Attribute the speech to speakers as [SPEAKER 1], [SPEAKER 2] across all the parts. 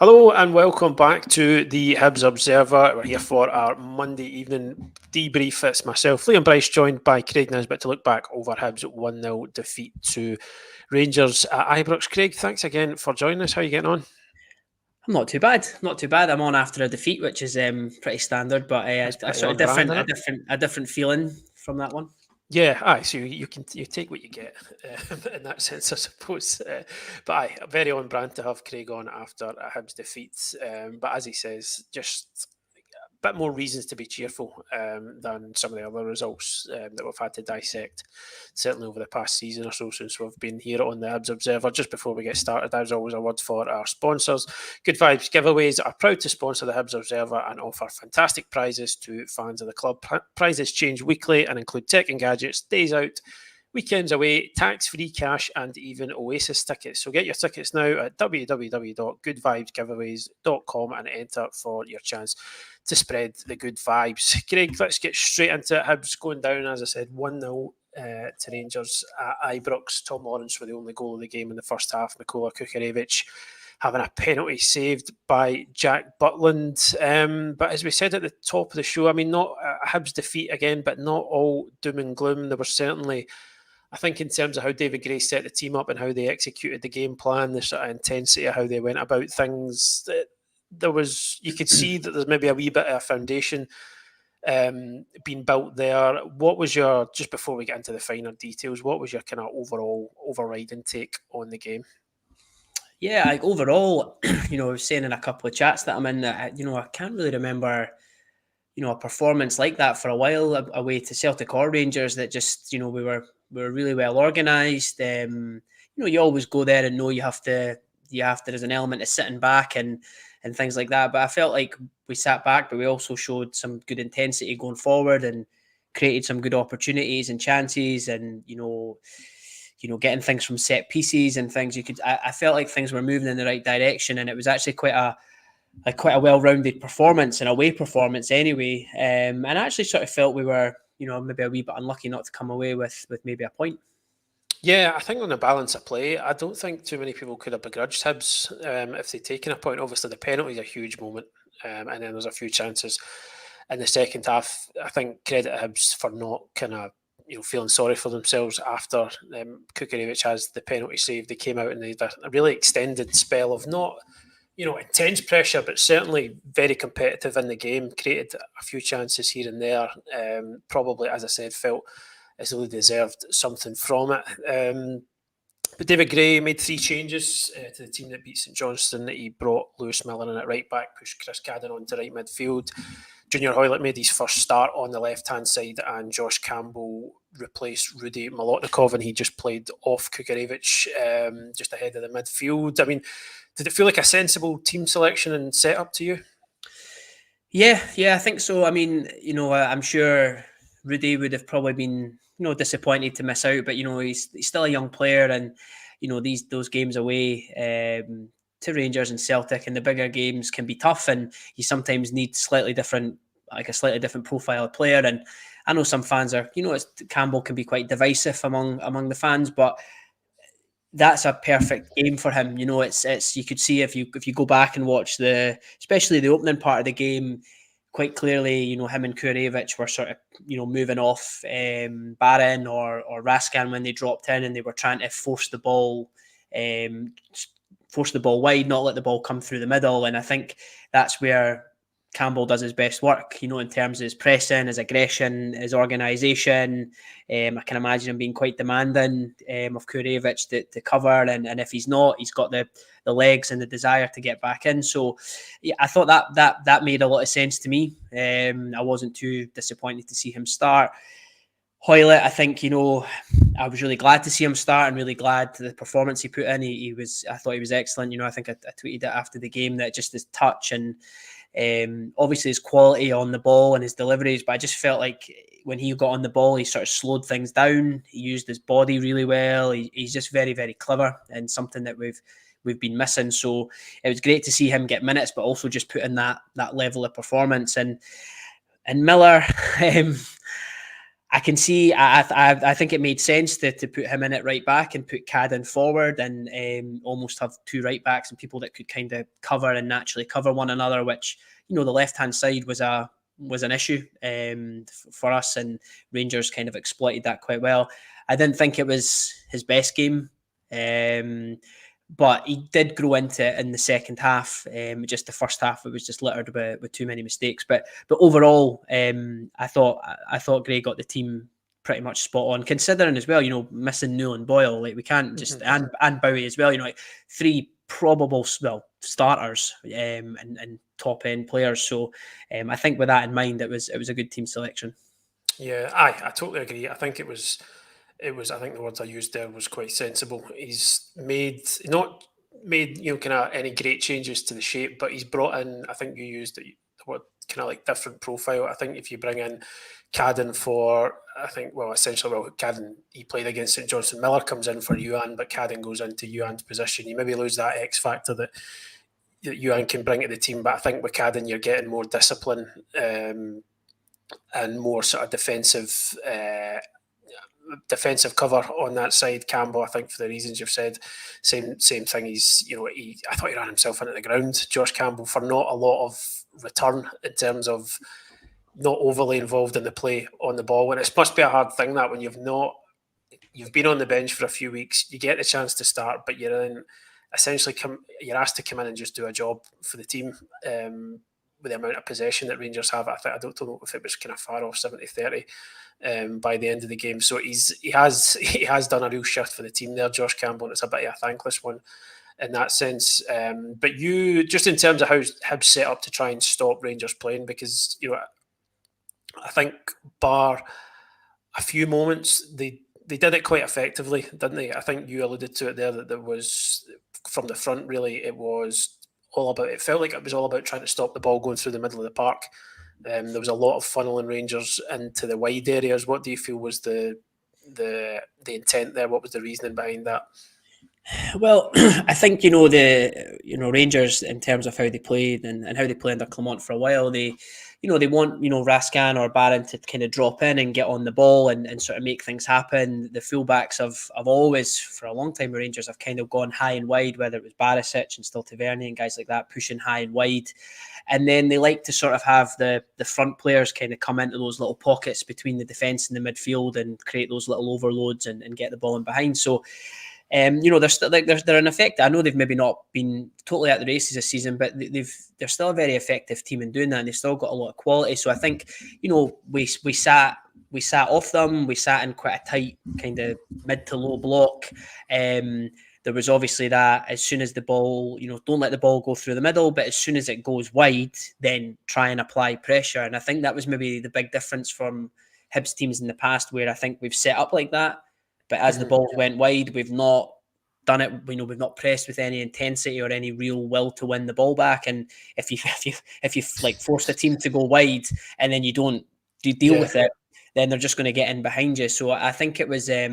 [SPEAKER 1] Hello and welcome back to the Hibs Observer. We're here for our Monday evening debrief. It's myself, Liam Bryce, joined by Craig Nisbet to look back over Hibs' 1-0 defeat to Rangers at Ibrox. Craig, thanks again for joining us. How are you getting on?
[SPEAKER 2] I'm not too bad. Not too bad. I'm on after a defeat, which is pretty standard, but a sort of a different feeling from that one.
[SPEAKER 1] Yeah, so you take what you get in that sense, I suppose. But very on brand to have Craig on after a Hibs defeat. But as he says, just a bit more reasons to be cheerful than some of the other results that we've had to dissect, certainly over the past season or so since we've been here on the Hibs Observer. Just before we get started, as always, a word for our sponsors. Good Vibes Giveaways are proud to sponsor the Hibs Observer and offer fantastic prizes to fans of the club. Prizes change weekly and include tech and gadgets, days out, weekends away, tax-free cash, and even Oasis tickets. So get your tickets now at www.goodvibesgiveaways.com and enter for your chance to spread the good vibes. Craig, let's get straight into it. Hibs going down, as I said, 1-0 to Rangers at Ibrox. Tom Lawrence with the only goal of the game in the first half. Mikola Kukarevich having a penalty saved by Jack Butland. But as we said at the top of the show, I mean, not a Hibs defeat again, but not all doom and gloom. There was certainly, I think, in terms of how David Gray set the team up and how they executed the game plan, the sort of intensity of how they went about things, you could see that there's maybe a wee bit of a foundation being built there. What was your, just before we get into the finer details, what was your kind of overall overriding take on the game?
[SPEAKER 2] Yeah, like overall, I was saying in a couple of chats that I'm in that, I can't really remember, a performance like that for a while away to Celtic or Rangers that just, we were really well organised. You always go there and know there's an element of sitting back and things like that. But I felt like we sat back, but we also showed some good intensity going forward and created some good opportunities and chances and, getting things from set pieces and things. I felt like things were moving in the right direction, and it was actually quite a well-rounded performance, an away performance anyway. And I actually sort of felt we were, maybe a wee bit unlucky not to come away with maybe a point.
[SPEAKER 1] Yeah, I think on the balance of play, I don't think too many people could have begrudged Hibs if they'd taken a point. Obviously, the penalty is a huge moment, and then there's a few chances in the second half. I think credit Hibs for not kind of feeling sorry for themselves after Kukarevich has the penalty save. They came out and they had a really extended spell of not intense pressure, but certainly very competitive in the game. Created a few chances here and there. Probably, as I said, felt as though they deserved something from it. But David Gray made 3 changes to the team that beat St Johnstone. He brought Lewis Miller in at right back, pushed Chris Cadden onto right midfield. Junior Hoylett made his first start on the left-hand side, and Josh Campbell replaced Rudy Molotnikov, and he just played off Kukarevich just ahead of the midfield. I mean, did it feel like a sensible team selection and setup to you?
[SPEAKER 2] Yeah, I think so. I mean, I'm sure Rudy would have probably been, disappointed to miss out, but he's still a young player, and those games away to Rangers and Celtic and the bigger games can be tough, and you sometimes need a slightly different profile of player. And I know some fans are, Campbell can be quite divisive among the fans, but that's a perfect game for him. It's you could see if you go back and watch especially the opening part of the game, quite clearly, him and Kukarevich were sort of, moving off Barron or Raskin when they dropped in, and they were trying to force the ball wide, not let the ball come through the middle. And I think that's where Campbell does his best work, in terms of his pressing, his aggression, his organisation. I can imagine him being quite demanding of Kukarevich to cover, and if he's not, he's got the legs and the desire to get back in. So yeah, I thought that made a lot of sense to me. I wasn't too disappointed to see him start. Hoylett, I think, I was really glad to see him start and really glad to the performance he put in. I thought he was excellent. I think I tweeted it after the game that just his touch and obviously his quality on the ball and his deliveries, but I just felt like when he got on the ball, he sort of slowed things down. He used his body really well. He's just very, very clever, and something that we've been missing. So it was great to see him get minutes, but also just put in that level of performance. And Miller, I can see. I think it made sense to put him in at right back and put Cadden forward, and almost have two right backs and people that could kind of cover and naturally cover one another. Which, the left hand side was an issue for us, and Rangers kind of exploited that quite well. I didn't think it was his best game. But he did grow into it in the second half. Just the first half, it was just littered with too many mistakes. But overall, I thought Gray got the team pretty much spot on. Considering as well, missing Newell and Boyle, like we can't just and Bowie as well. Like three probable starters and top end players. So I think with that in mind, it was a good team selection.
[SPEAKER 1] Yeah, I totally agree. I think it was. I think the words I used there was quite sensible. He's not made kind of any great changes to the shape, but he's brought in. I think you used the word kind of like different profile. I think if you bring in Cadden for, essentially, Cadden, he played against St Johnstone. Miller comes in for Yuan, but Cadden goes into Yuan's position. You maybe lose that X factor that Yuan can bring to the team, but I think with Cadden you're getting more discipline and more sort of defensive cover on that side. Campbell, I think for the reasons you've said, same thing. I thought he ran himself into the ground, Josh Campbell, for not a lot of return in terms of not overly involved in the play on the ball. And it must be a hard thing that when you've been on the bench for a few weeks, you get the chance to start, but you're asked to come in and just do a job for the team. With the amount of possession that Rangers have, I don't know if it was kind of far off 70-30 by the end of the game. So he has done a real shift for the team there, Josh Campbell, and it's a bit of a thankless one in that sense. But you, just in terms of how Hibs set up to try and stop Rangers playing, because I think bar a few moments, they did it quite effectively, didn't they? I think you alluded to it there, that there was, from the front, really, it felt like it was all about trying to stop the ball going through the middle of the park. There was a lot of funneling Rangers into the wide areas. What do you feel was the intent there? What was the reasoning behind that?
[SPEAKER 2] Well, I think Rangers, in terms of how they played and how they played under Clement for a while, they want Rascan or Barron to kind of drop in and get on the ball and sort of make things happen. The fullbacks have always, for a long time, Rangers have kind of gone high and wide, whether it was Barisic and still Tavernier and guys like that pushing high and wide. And then they like to sort of have the front players kind of come into those little pockets between the defence and the midfield and create those little overloads and get the ball in behind. So they're still they're an effect. I know they've maybe not been totally at the races this season, but they're still a very effective team in doing that, and they've still got a lot of quality. So I think we sat off them. We sat in quite a tight kind of mid to low block. There was obviously that as soon as the ball, don't let the ball go through the middle, but as soon as it goes wide, then try and apply pressure. And I think that was maybe the big difference from Hibs teams in the past, where I think we've set up like that. But as the balls went wide, we've not done it. We've not pressed with any intensity or any real will to win the ball back. And if you like force the team to go wide and then you don't deal with it, then they're just going to get in behind you. So I think it was a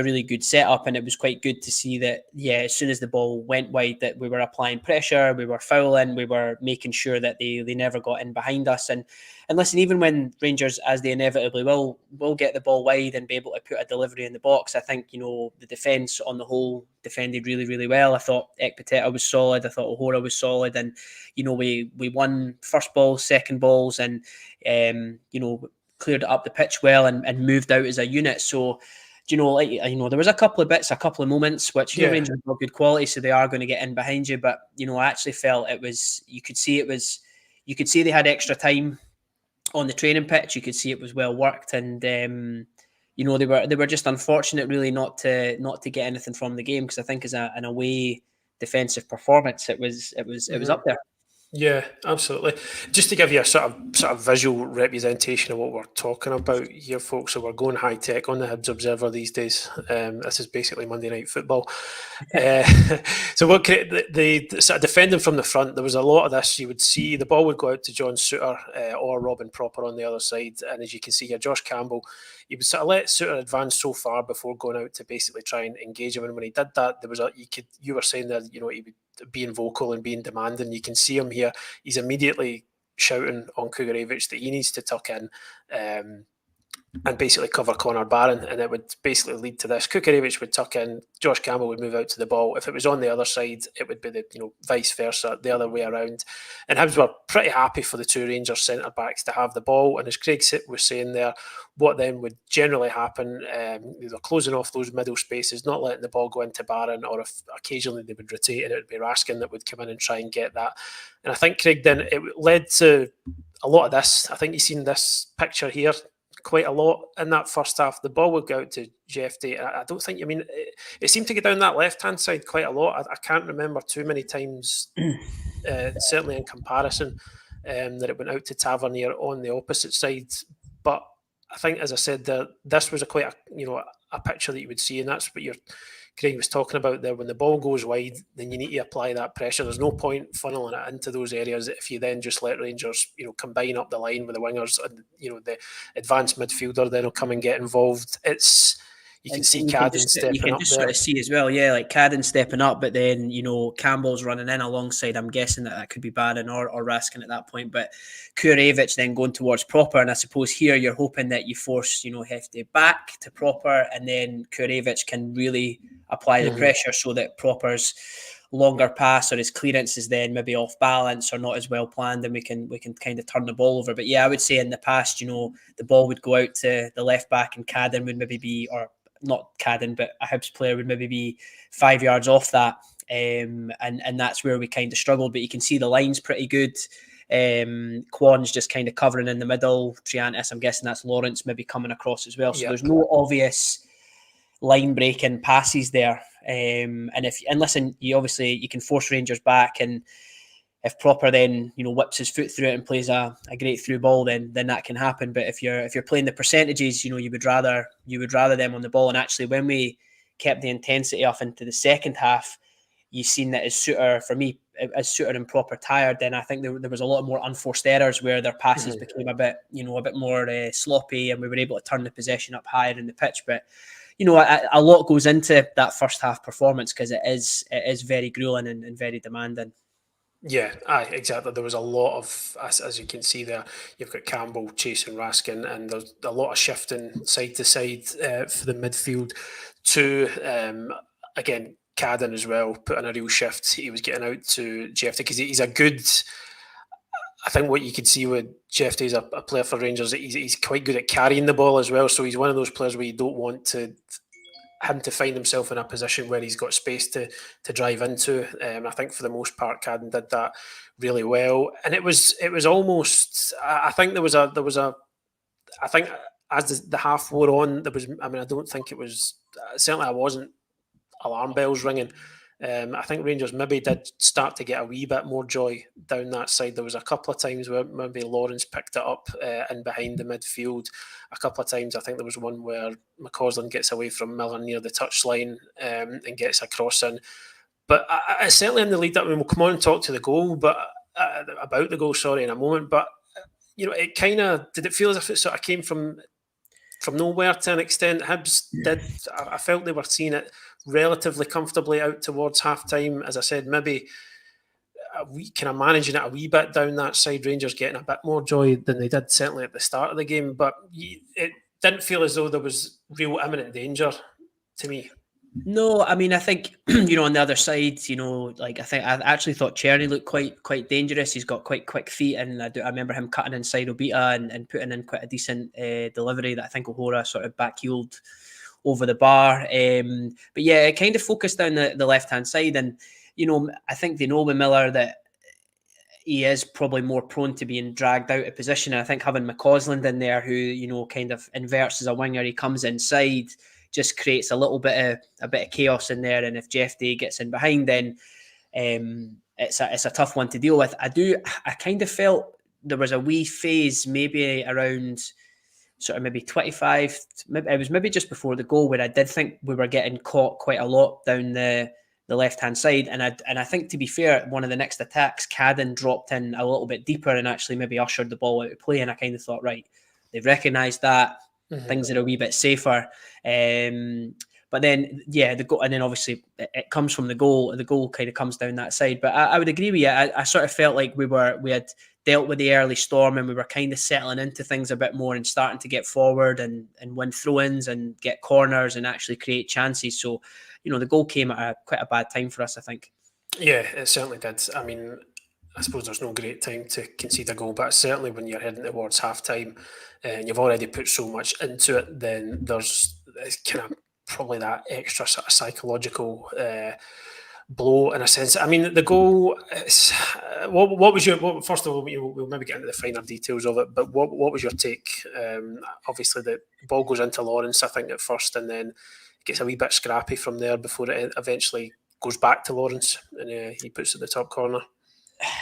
[SPEAKER 2] really good setup, and it was quite good to see that, as soon as the ball went wide, that we were applying pressure, we were fouling, we were making sure that they never got in behind us. And listen, even when Rangers, as they inevitably will get the ball wide and be able to put a delivery in the box, I think, the defence on the whole defended really, really well. I thought Ekpiteta was solid. I thought O'Hora was solid. And, we won first balls, second balls, and, cleared up the pitch well and moved out as a unit. So, there was a couple of moments which Rangers have good quality, so they are going to get in behind you. But I actually felt you could see they had extra time on the training pitch. You could see it was well worked, and they were just unfortunate, really, not to get anything from the game, because I think as an away defensive performance, it was up there.
[SPEAKER 1] Yeah, absolutely. Just to give you a sort of visual representation of what we're talking about here, folks. So we're going high tech on the Hibs Observer these days. This is basically Monday Night Football. So what the sort of defending from the front, there was a lot of this. You would see the ball would go out to John Souttar or Robin Proper on the other side, and as you can see here, Josh Campbell, he would sort of let Souttar advance so far before going out to basically try and engage him. And when he did that, there was you were saying that he would being vocal and being demanding. You can see him here. He's immediately shouting on Kugarevich that he needs to tuck in. and basically cover Connor Barron, and it would basically lead to this. Kukarevich would tuck in, Josh Campbell would move out to the ball. If it was on the other side, it would be the vice versa, the other way around. And Hibs were pretty happy for the two Rangers centre backs to have the ball. And as Craig was saying there, what then would generally happen, they're closing off those middle spaces, not letting the ball go into Barron, or if occasionally they would rotate and it would be Raskin that would come in and try and get that. And I think, Craig, then it led to a lot of this. I think you've seen this picture here quite a lot in that first half. The ball would go out to Jeffy. I don't think, it seemed to get down that left-hand side quite a lot. I can't remember too many times, certainly in comparison, that it went out to Tavernier on the opposite side. But I think, as I said, this was quite a picture that you would see, and that's what Craig was talking about there. When the ball goes wide, then you need to apply that pressure. There's no point funneling it into those areas if you then just let Rangers, combine up the line with the wingers, and the advanced midfielder then will come and get involved. You can see Cadden stepping up. You can just
[SPEAKER 2] sort of see as well, yeah, like Cadden stepping up, but then Campbell's running in alongside. I'm guessing that could be Barron or Raskin at that point, but Kukarevich then going towards Proper, and I suppose here you're hoping that you force Hefty back to Proper, and then Kukarevich can really apply the pressure so that Proper's longer pass or his clearance is then maybe off balance or not as well planned, and we can kind of turn the ball over. But yeah, I would say in the past, the ball would go out to the left back and Cadden would maybe be, or not Cadden, but a Hibs player would maybe be 5 yards off that. And that's where we kind of struggled. But you can see the line's pretty good. Quan's just kind of covering in the middle. Triantis, I'm guessing that's Lawrence maybe coming across as well. So there's no obvious line breaking passes there. And listen, you can force Rangers back, and if Proper then whips his foot through it and plays a great through ball, then that can happen. But if you're playing the percentages, you would rather them on the ball. And actually, when we kept the intensity off into the second half, you've seen that as Suter and Proper tired, then I think there was a lot more unforced errors where their passes became a bit more sloppy, and we were able to turn the possession up higher in the pitch. But a lot goes into that first half performance because it is very grueling and very demanding.
[SPEAKER 1] Yeah, exactly. There was a lot of, as you can see there, you've got Campbell chasing Raskin, and there's a lot of shifting side to side for the midfield too. Again, Cadden as well, put in a real shift. He was getting out to Jeffy because he's a good... I think what you could see with Jeffy is a player for Rangers, he's quite good at carrying the ball as well. So he's one of those players where you don't want him to find himself in a position where he's got space to drive into. I think for the most part, Cadden did that really well, and it was almost. I think there was a. I think as the half wore on, there was. I don't think it was. Certainly, I wasn't alarm bells ringing. I think Rangers maybe did start to get a wee bit more joy down that side. There was a couple of times where maybe Lawrence picked it up in behind the midfield. A couple of times, I think there was one where McCausland gets away from Miller near the touchline and gets a cross in. But I certainly in the lead up, we'll come on and talk to the goal, but about the goal, in a moment. But it kind of did it feel as if it sort of came from nowhere to an extent. Hibs did. I felt they were seeing it relatively comfortably out towards half time. As I said, maybe we kind of managing it a wee bit down that side. Rangers getting a bit more joy than they did certainly at the start of the game, but it didn't feel as though there was real imminent danger to me.
[SPEAKER 2] No, I think on the other side, I actually thought Cherny looked quite dangerous. He's got quite quick feet, and I remember him cutting inside Obita and putting in quite a decent delivery that I think O'Hora sort of backheeled over the bar. But yeah, it kind of focused down the left hand side, and I think they know with Miller that he is probably more prone to being dragged out of position. And I think having McCausland in there, who kind of inverts as a winger, he comes inside, just creates a bit of chaos in there. And if Jeff Day gets in behind, then it's a tough one to deal with. I kind of felt there was a wee phase maybe around sort of maybe 25. It was maybe just before the goal where I did think we were getting caught quite a lot down the left hand side. And I think, to be fair, one of the next attacks, Cadden dropped in a little bit deeper and actually maybe ushered the ball out of play. And I kind of thought, right, they've recognised that. Things are a wee bit safer. But then, yeah, the goal, and then obviously it comes from the goal. The goal kind of comes down that side. But I would agree with you. I sort of felt like we had dealt with the early storm and we were kind of settling into things a bit more and starting to get forward and win throw-ins and get corners and actually create chances. So, the goal came at quite a bad time for us, I think.
[SPEAKER 1] Yeah, it certainly did. I mean, I suppose there's no great time to concede a goal, but certainly when you're heading towards half-time and you've already put so much into it, then there's kind of probably that extra sort of psychological blow in a sense. I mean, the goal. What was your? First of all, we'll maybe get into the finer details of it. But what was your take? Obviously, the ball goes into Lawrence, I think, at first, and then it gets a wee bit scrappy from there before it eventually goes back to Lawrence, and he puts it in the top corner.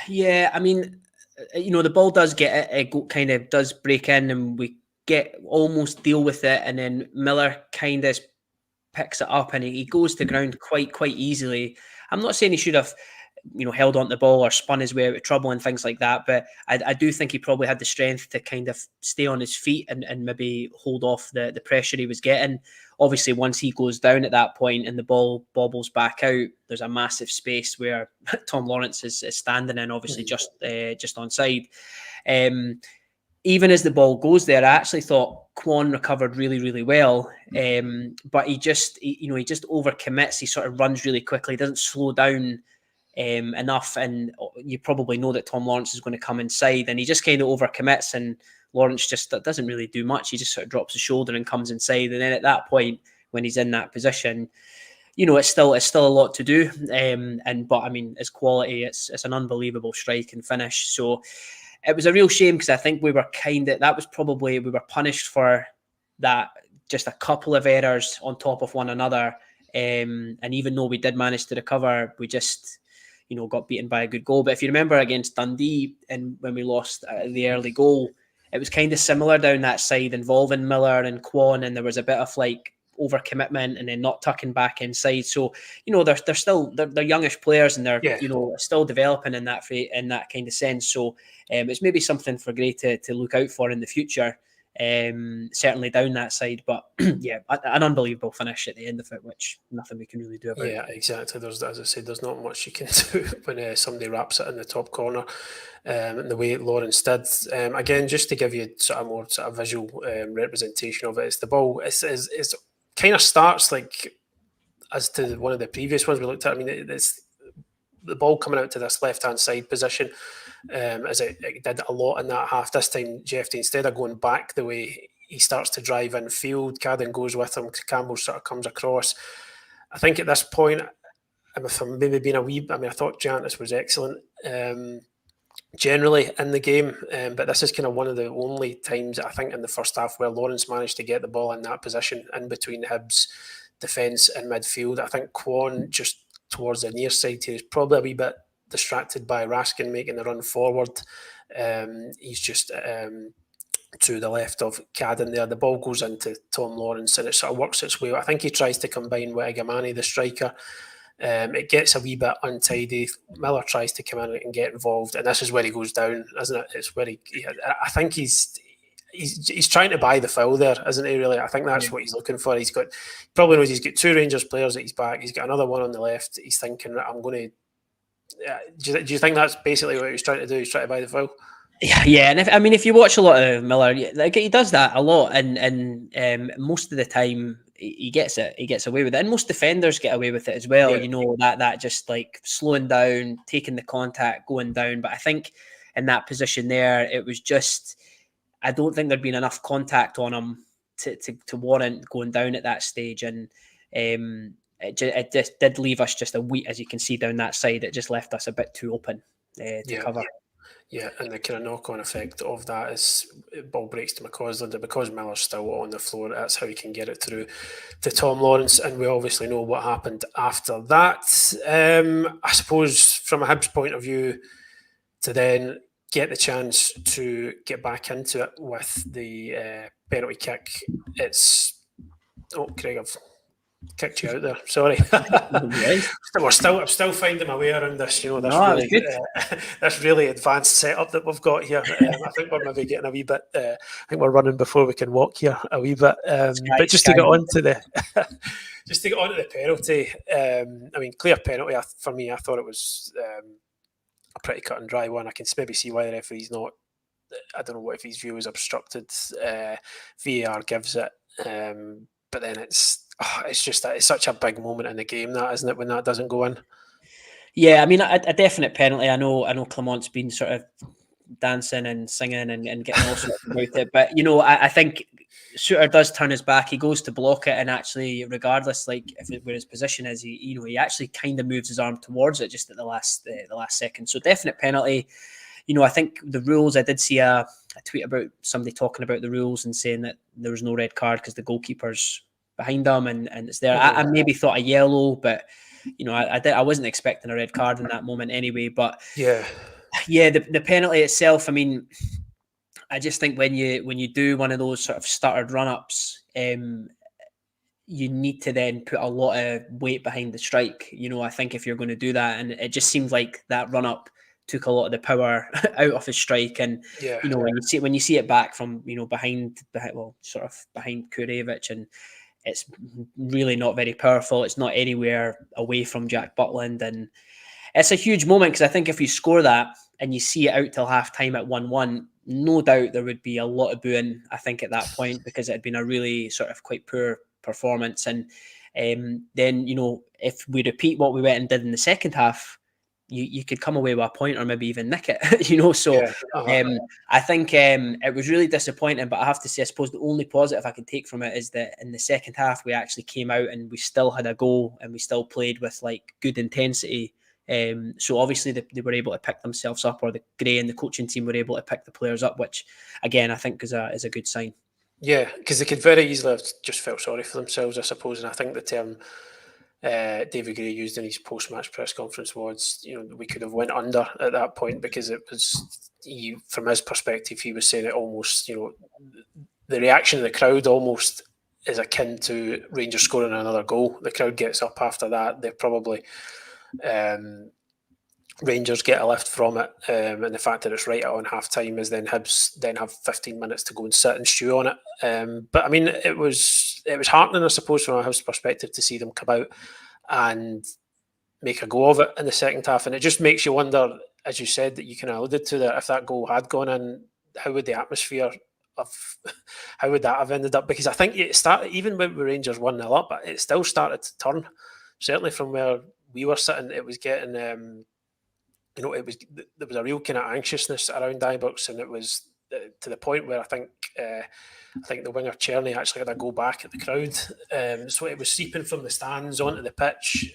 [SPEAKER 2] Yeah, I mean, the ball does get it kind of does break in, and we get almost deal with it, and then Miller kind of picks it up and he goes to ground quite easily. I'm not saying he should have, held on the ball or spun his way out of trouble and things like that, but I do think he probably had the strength to kind of stay on his feet and maybe hold off the pressure he was getting. Obviously, once he goes down at that point and the ball bobbles back out, there's a massive space where Tom Lawrence is standing in, obviously just onside. Even as the ball goes there, I actually thought Kwon recovered really well, but he just overcommits. He sort of runs really quickly, doesn't slow down enough, and you probably know that Tom Lawrence is going to come inside, and he just kind of overcommits, and Lawrence just doesn't really do much. He just sort of drops his shoulder and comes inside, and then at that point, when he's in that position, it's still a lot to do, but I mean, his quality, it's an unbelievable strike and finish. So it was a real shame because I think we were we were punished for that, just a couple of errors on top of one another. And even though we did manage to recover, we just, got beaten by a good goal. But if you remember against Dundee and when we lost the early goal, it was kind of similar down that side involving Miller and Kwon, and there was a bit of like overcommitment and then not tucking back inside. So, they're youngish players and they're, still developing in that kind of sense. So it's maybe something for Gray to look out for in the future. Certainly down that side, but yeah, an unbelievable finish at the end of it, which nothing we can really do about.
[SPEAKER 1] Yeah, exactly. There's, as I said, there's not much you can do when somebody wraps it in the top corner, and the way Lawrence did. Again, just to give you sort of more sort of visual representation of it, it's the ball. It's kind of starts like as to one of the previous ones we looked at. I mean, it's the ball coming out to this left-hand side position, as it did a lot in that half. This time, Jeffy, instead of going back the way he starts to drive in field, Cadden goes with him, Campbell sort of comes across. I think at this point, if I'm maybe being a wee, I mean, I thought Jantis was excellent generally in the game, but this is kind of one of the only times I think in the first half where Lawrence managed to get the ball in that position in between Hibs defence and midfield. I think Kwon just towards the near side here is probably a wee bit distracted by Raskin making the run forward. He's just to the left of Cadden there. The ball goes into Tom Lawrence and it sort of works its way. I think he tries to combine with Igamani, the striker. It gets a wee bit untidy. Miller tries to come in and get involved, and this is where he goes down, isn't it? It's where I think he's trying to buy the foul there, isn't he? Really, I think that's what he's looking for. Probably knows he's got two Rangers players at his back. He's got another one on the left. He's thinking, I'm going to. Do you think that's basically what he's trying to do? He's trying to buy the foul.
[SPEAKER 2] Yeah, and if you watch a lot of Miller, like he does that a lot, and most of the time he gets it. He gets away with it, and most defenders get away with it as well. Yeah. That just like slowing down, taking the contact, going down. But I think in that position there, it was just I don't think there'd been enough contact on him to warrant going down at that stage, and it just did leave us just a wee, as you can see down that side. It just left us a bit too open to cover.
[SPEAKER 1] Yeah, and the kind of knock-on effect of that is ball breaks to McCausland, and because Miller's still on the floor, that's how he can get it through to Tom Lawrence, and we obviously know what happened after that. I suppose from a Hibs point of view, to then get the chance to get back into it with the penalty kick, it's... Oh, Craig, Kicked you out there. Sorry. I'm still finding my way around this. You know, this really advanced setup that we've got here. I think we're maybe getting a wee bit. I think we're running before we can walk here a wee bit. But just to get on to the penalty. I mean, clear penalty for me. I thought it was a pretty cut and dry one. I can maybe see why the referee's not. I don't know what if his view is obstructed. VAR gives it, but then it's just that it's such a big moment in the game, that isn't it, when that doesn't go in?
[SPEAKER 2] Yeah, I mean, a definite penalty. I know Clement's been sort of dancing and singing and getting all sorts about it, but you know, I think Shooter does turn his back. He goes to block it, and actually, regardless, like where his position is, he actually kind of moves his arm towards it just at the last second. So definite penalty. You know, I think the rules, I did see a tweet about somebody talking about the rules and saying that there was no red card because the goalkeeper's behind them and it's there. I maybe thought a yellow, but, you know, I wasn't expecting a red card in that moment anyway. But yeah, the penalty itself, I mean, I just think when you do one of those sort of stuttered run-ups, you need to then put a lot of weight behind the strike. You know, I think if you're going to do that, and it just seems like that run-up took a lot of the power out of his strike, and you know, when you see it back from, you know, behind Kurevic, and it's really not very powerful. It's not anywhere away from Jack Butland, and it's a huge moment because I think if you score that and you see it out till half time at 1-1, no doubt there would be a lot of booing, I think, at that point, because it had been a really sort of quite poor performance. And then, you know, if we repeat what we went and did in the second half, you could come away with a point or maybe even nick it, you know. So I think it was really disappointing, but I have to say, I suppose the only positive I can take from it is that in the second half we actually came out and we still had a goal and we still played with like good intensity. So obviously they were able to pick themselves up, or the Gray and the coaching team were able to pick the players up, which again I think is a good sign.
[SPEAKER 1] Yeah, because they could very easily have just felt sorry for themselves, I suppose, and I think the term David Gray used in his post-match press conference was, you know, we could have went under at that point, because it was, from his perspective, he was saying it almost, you know, the reaction of the crowd almost is akin to Rangers scoring another goal. The crowd gets up after that. They're probably Rangers get a lift from it, and the fact that it's right on half time is then Hibs then have 15 minutes to go and sit and stew on it. But I mean, it was heartening, I suppose, from a Hibs perspective to see them come out and make a go of it in the second half. And it just makes you wonder, as you said, that you kind of alluded to, that if that goal had gone in, how would the atmosphere how would that have ended up? Because I think it started, even when Rangers 1-0 up, it still started to turn. Certainly from where we were sitting, it was getting, you know, there was a real kind of anxiousness around Ibrox, and it was to the point where I think the winger Czerny actually had a go back at the crowd. So it was seeping from the stands onto the pitch.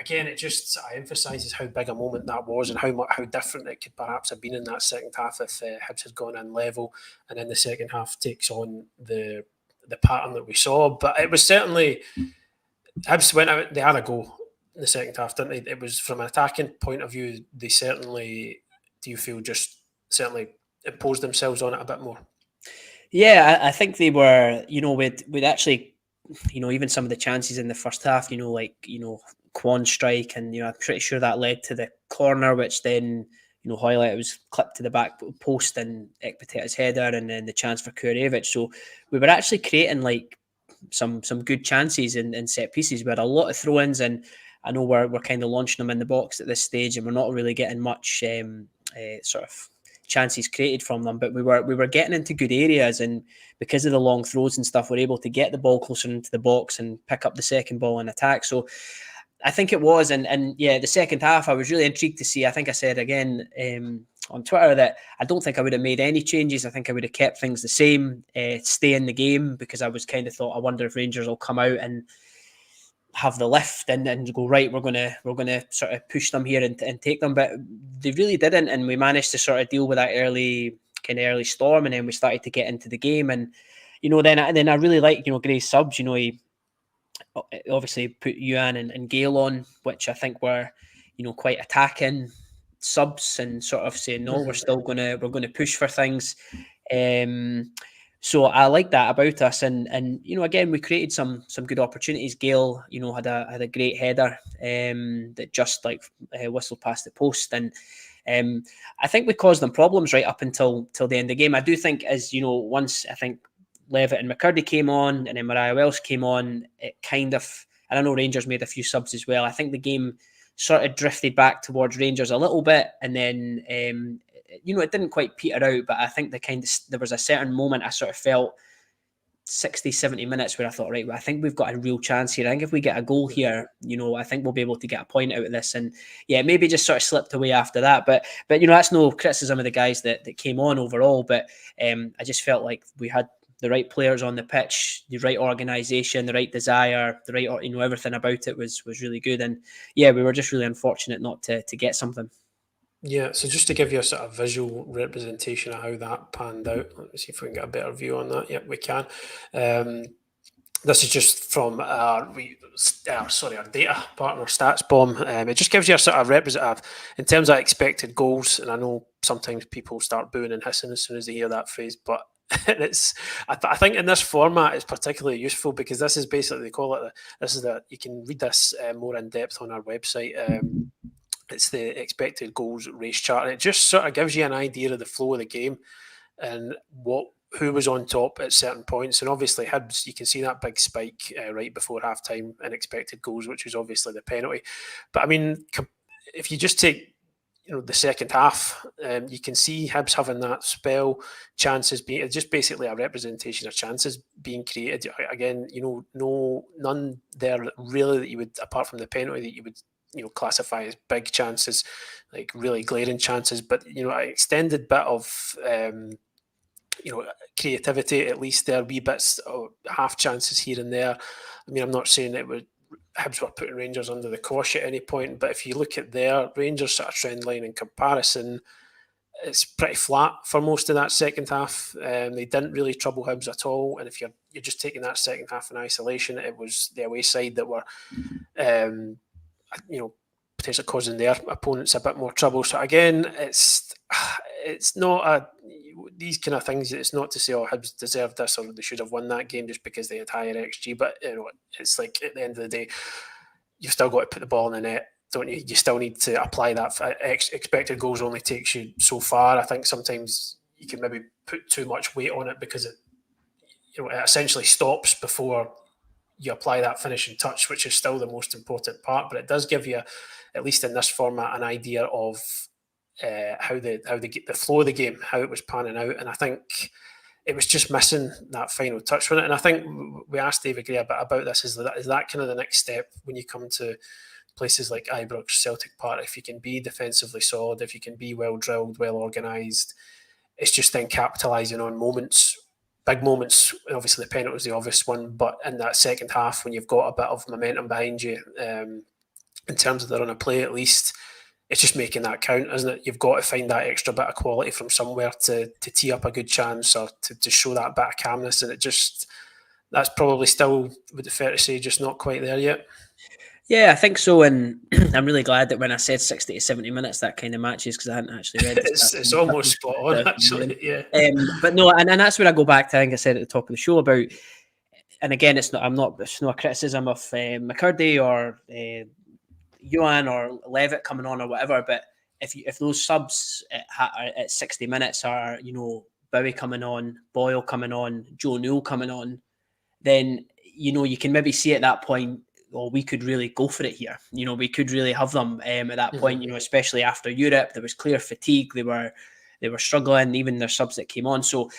[SPEAKER 1] Again, it just emphasises how big a moment that was, and how different it could perhaps have been in that second half if Hibs had gone in level, and then the second half takes on the pattern that we saw. But it was certainly, Hibs went out, they had a go in the second half, didn't they? It was, from an attacking point of view, they certainly, do you feel, just certainly imposed themselves on it a bit more?
[SPEAKER 2] Yeah, I think they were, you know, we'd actually, you know, even some of the chances in the first half, you know, like, you know, Kwon strike, and, you know, I'm pretty sure that led to the corner, which then, you know, highlight, it was clipped to the back post and Ekpiteta's header, and then the chance for Kurevic. So we were actually creating like some good chances in set pieces. We had a lot of throw-ins, and I know we're kind of launching them in the box at this stage, and we're not really getting much sort of chances created from them, but we were getting into good areas, and because of the long throws and stuff, we're able to get the ball closer into the box and pick up the second ball and attack. So I think it was, and yeah, the second half, I was really intrigued to see. I think I said again on Twitter that I don't think I would have made any changes. I think I would have kept things the same, stay in the game, because I was kind of thought, I wonder if Rangers will come out and have the lift and go, right, we're gonna sort of push them here and take them, but they really didn't, and we managed to sort of deal with that early storm, and then we started to get into the game. And, you know, then I really like, you know, Gray's subs. You know, he obviously put Yuan and Gale on, which I think were, you know, quite attacking subs, and sort of saying, no, we're gonna push for things. So I like that about us, and again, we created some good opportunities. Gale, had a great header that just whistled past the post, and I think we caused them problems right up until the end of the game. I do think, as once I think Levitt and McCurdy came on, and then Mariah Welsh came on, it kind of, and I know Rangers made a few subs as well. I think the game sort of drifted back towards Rangers a little bit, and then it didn't quite peter out, but I think there was a certain moment I sort of felt 60, 70 minutes where I thought, right, well, I think we've got a real chance here. I think if we get a goal here, I think we'll be able to get a point out of this. And yeah, maybe just sort of slipped away after that. But that's no criticism of the guys that came on overall. But I just felt like we had the right players on the pitch, the right organisation, the right desire, the right, everything about it was really good. And yeah, we were just really unfortunate not to get something.
[SPEAKER 1] Yeah, so just to give you a sort of visual representation of how that panned out, let me see if we can get a better view on that. Yep, we can. This is just from our data partner, StatsBomb. It just gives you a sort of representative in terms of expected goals. And I know sometimes people start booing and hissing as soon as they hear that phrase, but I think in this format it's particularly useful because this is basically, they call it, you can read this more in depth on our website. It's the expected goals race chart, and it just sort of gives you an idea of the flow of the game and who was on top at certain points. And obviously Hibs, you can see that big spike right before half-time in expected goals, which was obviously the penalty. But I mean, if you just take the second half, you can see Hibs having that spell, chances being just basically a representation of chances being created. Again, none there really that you would, apart from the penalty, that you would classify as big chances, like really glaring chances, but an extended bit of creativity, at least there, wee bits of half chances here and there. I mean, I'm not saying that Hibs were putting Rangers under the cosh at any point, but if you look at their Rangers sort of trend line in comparison, it's pretty flat for most of that second half. They didn't really trouble Hibs at all, and if you're just taking that second half in isolation, it was the away side that were potentially causing their opponents a bit more trouble. So again, it's not these kind of things. It's not to say, Hibs deserved this or they should have won that game just because they had higher XG. But it's like at the end of the day, you've still got to put the ball in the net, don't you? You still need to apply that. Expected goals only takes you so far. I think sometimes you can maybe put too much weight on it because it essentially stops before you apply that finishing touch, which is still the most important part. But it does give you, at least in this format, an idea of how the flow of the game, how it was panning out. And I think it was just missing that final touch on it. And I think we asked David Gray a bit about this. Is that kind of the next step when you come to places like Ibrox, Celtic Park? If you can be defensively solid, if you can be well drilled, well organised, it's just then capitalising on moments, big moments. Obviously the penalty was the obvious one, but in that second half when you've got a bit of momentum behind you, in terms of the run of play at least, it's just making that count, isn't it? You've got to find that extra bit of quality from somewhere to tee up a good chance or to show that bit of calmness, and that's probably still, would it fair to say, just not quite there yet?
[SPEAKER 2] Yeah, I think so, and I'm really glad that when I said 60 to 70 minutes, that kind of matches, because I hadn't actually read it.
[SPEAKER 1] It's almost spot on, actually, yeah.
[SPEAKER 2] But no, and that's where I go back to, I think I said at the top of the show about, and again, it's not a criticism of McCurdy or Ewan or Levitt coming on or whatever, but if those subs at 60 minutes are, Bowie coming on, Boyle coming on, Joe Newell coming on, then, you can maybe see at that point, well, we could really go for it here. We could really have them at that point, especially after Europe. There was clear fatigue. They were struggling, even their subs that came on. So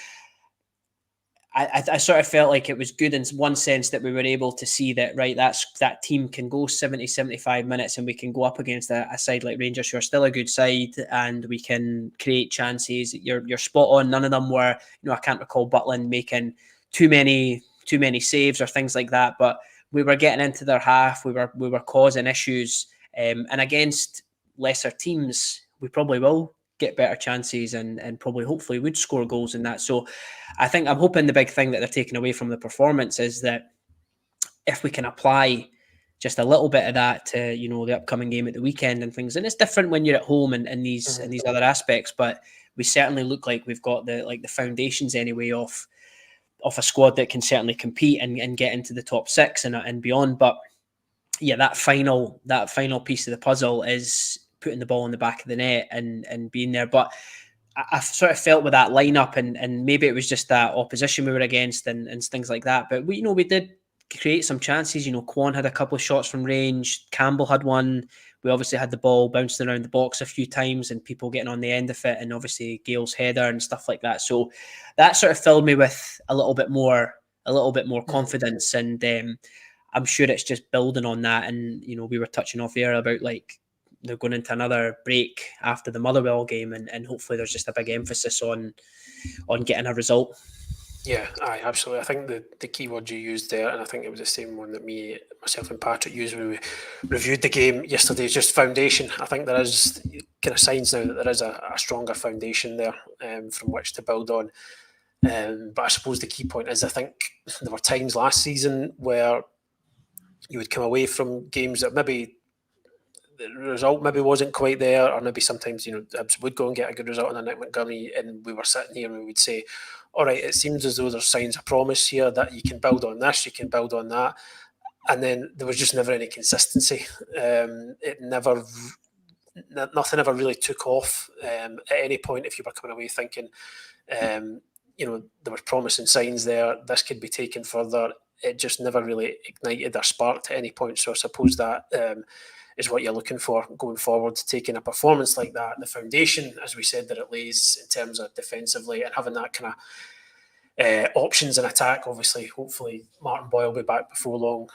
[SPEAKER 2] I sort of felt like it was good in one sense that we were able to see that, right, that team can go 70, 75 minutes and we can go up against a side like Rangers, who are still a good side, and we can create chances. You're spot on. None of them were, I can't recall Butland making too many saves or things like that, but we were getting into their half. We were causing issues, and against lesser teams, we probably will get better chances and probably hopefully would score goals in that. So I think I'm hoping the big thing that they're taking away from the performance is that if we can apply just a little bit of that to the upcoming game at the weekend and things, and it's different when you're at home and these other aspects, but we certainly look like we've got the foundations anyway of a squad that can certainly compete and get into the top 6 and beyond. But yeah, that final piece of the puzzle is putting the ball in the back of the net and being there. But I sort of felt with that lineup, and maybe it was just that opposition we were against and things like that. But we did create some chances. Kwon had a couple of shots from range. Campbell had one. We obviously had the ball bouncing around the box a few times and people getting on the end of it, and obviously Gale's header and stuff like that. So that sort of filled me with a little bit more confidence, and I'm sure it's just building on that. And we were touching off air about like they're going into another break after the Motherwell game, and hopefully there's just a big emphasis on getting a result.
[SPEAKER 1] Yeah, absolutely. I think the key word you used there, and I think it was the same one that myself and Patrick used when we reviewed the game yesterday, is just foundation. I think there is kind of signs now that there is a stronger foundation there from which to build on. But I suppose the key point is, I think there were times last season where you would come away from games that maybe the result maybe wasn't quite there, or maybe sometimes Hibs would go and get a good result on a Nick Montgomery, and we were sitting here and we would say, all right, it seems as though there's signs of promise here that you can build on this, you can build on that, and then there was just never any consistency. Nothing ever really took off at any point. If you were coming away thinking, there was promising signs there, this could be taken further, it just never really ignited or sparked at any point. So I suppose that is what you're looking for going forward, taking a performance like that, the foundation, as we said, that it lays in terms of defensively, and having that kind of options in attack. Obviously, hopefully Martin Boyle will be back before long.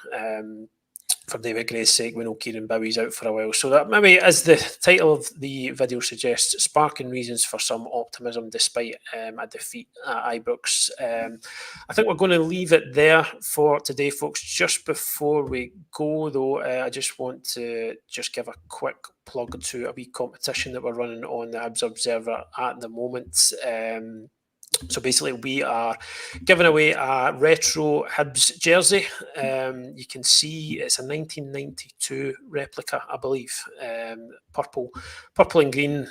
[SPEAKER 1] For David Gray's sake, we know Kieran Bowie's out for a while. So that maybe, as the title of the video suggests, sparking reasons for some optimism despite a defeat at Ibrox. I think we're going to leave it there for today, folks. Just before we go, though, I just want to just give a quick plug to a wee competition that we're running on the Hibs Observer at the moment. So basically, we are giving away a retro Hibs jersey. You can see it's a 1992 replica, I believe, purple and green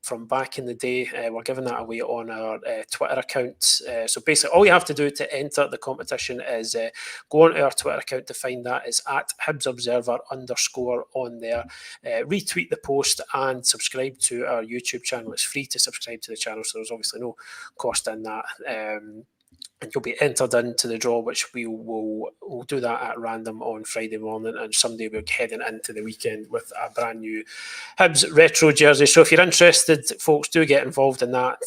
[SPEAKER 1] from back in the day. We're giving that away on our Twitter account. So basically, all you have to do to enter the competition is go on to our Twitter account to find that. It's at Hibs Observer _, on there. Retweet the post and subscribe to our YouTube channel. It's free to subscribe to the channel, so there's obviously no cost in that, and you'll be entered into the draw, which we'll do that at random on Friday morning, and someday we're heading into the weekend with a brand new Hibs retro jersey. So if you're interested, folks, do get involved in that.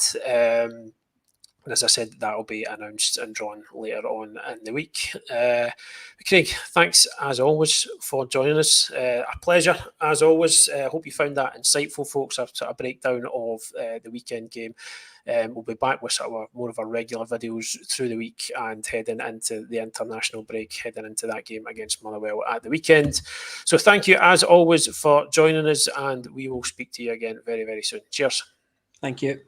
[SPEAKER 1] And as I said, that will be announced and drawn later on in the week. Craig, thanks as always for joining us. A pleasure as always. Hope you found that insightful, folks. A breakdown of the weekend game. We'll be back with sort of more of our regular videos through the week and heading into the international break, heading into that game against Motherwell at the weekend. So thank you as always for joining us, and we will speak to you again very, very soon. Cheers.
[SPEAKER 2] Thank you.